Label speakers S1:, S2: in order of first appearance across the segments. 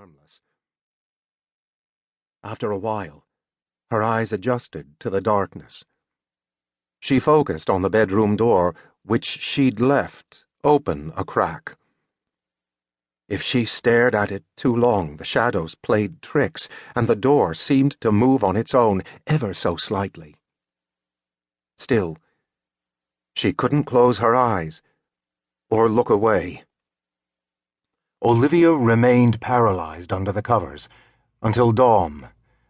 S1: harmless. After a while, her eyes adjusted to the darkness. She focused on the bedroom door, which she'd left open a crack. If she stared at it too long, the shadows played tricks, and the door seemed to move on its own, ever so slightly. Still, she couldn't close her eyes or look away. Olivia remained paralyzed under the covers until dawn,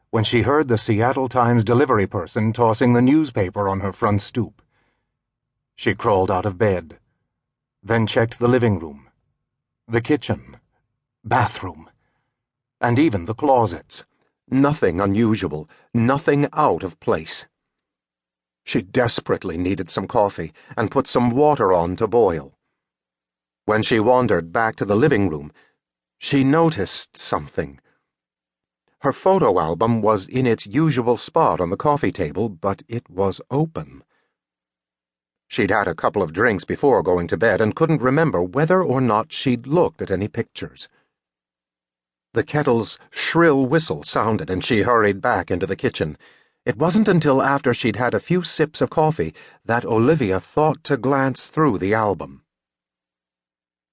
S1: when she heard the Seattle Times delivery person tossing the newspaper on her front stoop. She crawled out of bed, then checked the living room, the kitchen, bathroom, and even the closets. Nothing unusual, nothing out of place. She desperately needed some coffee and put some water on to boil. When she wandered back to the living room, she noticed something. Her photo album was in its usual spot on the coffee table, but it was open. She'd had a couple of drinks before going to bed and couldn't remember whether or not she'd looked at any pictures. The kettle's shrill whistle sounded, and she hurried back into the kitchen. It wasn't until after she'd had a few sips of coffee that Olivia thought to glance through the album.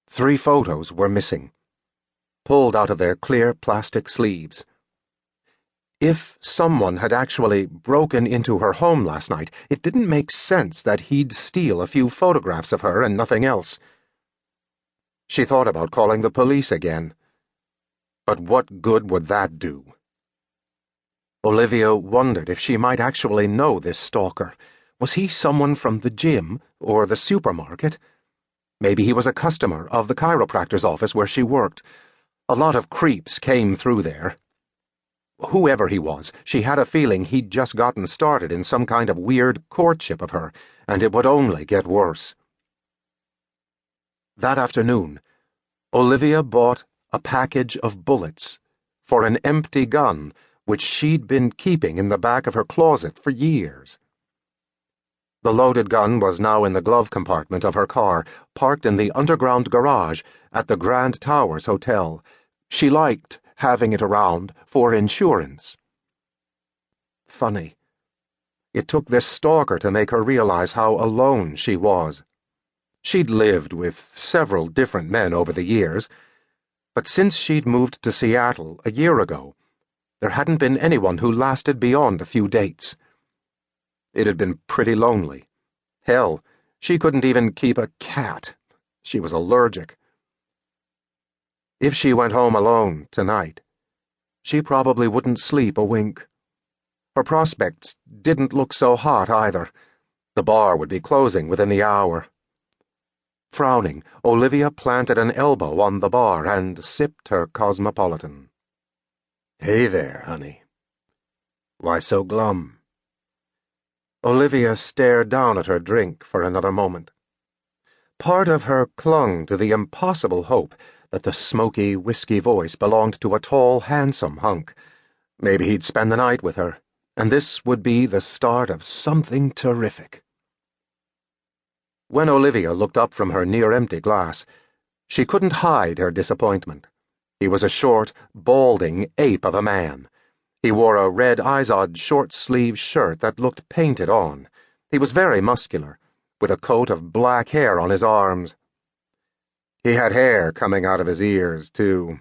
S1: 3 photos were missing, pulled out of their clear plastic sleeves. If someone had actually broken into her home last night, it didn't make sense that he'd steal a few photographs of her and nothing else. She thought about calling the police again. But what good would that do? Olivia wondered if she might actually know this stalker. Was he someone from the gym or the supermarket? Maybe he was a customer of the chiropractor's office where she worked. A lot of creeps came through there. Whoever he was, she had a feeling he'd just gotten started in some kind of weird courtship of her, and it would only get worse. That afternoon, Olivia bought a package of bullets for an empty gun which she'd been keeping in the back of her closet for years. The loaded gun was now in the glove compartment of her car, parked in the underground garage at the Grand Towers Hotel. She liked having it around for insurance. Funny. It took this stalker to make her realize how alone she was. She'd lived with several different men over the years, but since she'd moved to Seattle a year ago, there hadn't been anyone who lasted beyond a few dates. It had been pretty lonely. Hell, she couldn't even keep a cat. She was allergic. If she went home alone tonight, she probably wouldn't sleep a wink. Her prospects didn't look so hot either. The bar would be closing within the hour. Frowning, Olivia planted an elbow on the bar and sipped her cosmopolitan. "Hey there, honey. Why so glum?" Olivia stared down at her drink for another moment. Part of her clung to the impossible hope that the smoky, whiskey voice belonged to a tall, handsome hunk. Maybe he'd spend the night with her, and this would be the start of something terrific. When Olivia looked up from her near-empty glass, she couldn't hide her disappointment. He was a short, balding ape of a man. He wore a red Izod short-sleeved shirt that looked painted on. He was very muscular, with a coat of black hair on his arms. He had hair coming out of his ears, too.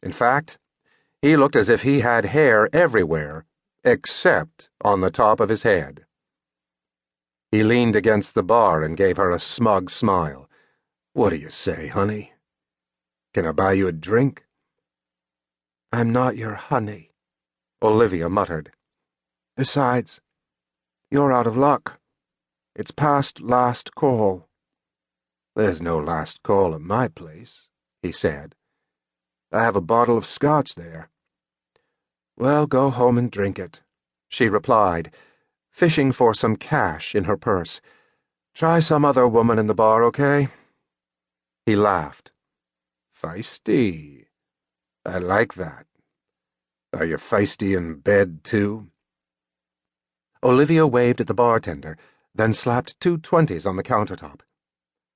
S1: In fact, he looked as if he had hair everywhere, except on the top of his head. He leaned against the bar and gave her a smug smile. "What do you say, honey? Can I buy you a drink?" "I'm not your honey," Olivia muttered. "Besides, you're out of luck. It's past last call." "There's no last call at my place," he said. "I have a bottle of scotch there." "Well, go home and drink it," she replied, fishing for some cash in her purse. "Try some other woman in the bar, okay?" He laughed. "Feisty. I like that. Are you feisty in bed, too?" Olivia waved at the bartender, then slapped 2 20s on the countertop.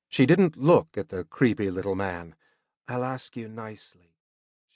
S1: She didn't look at the creepy little man. "I'll ask you nicely."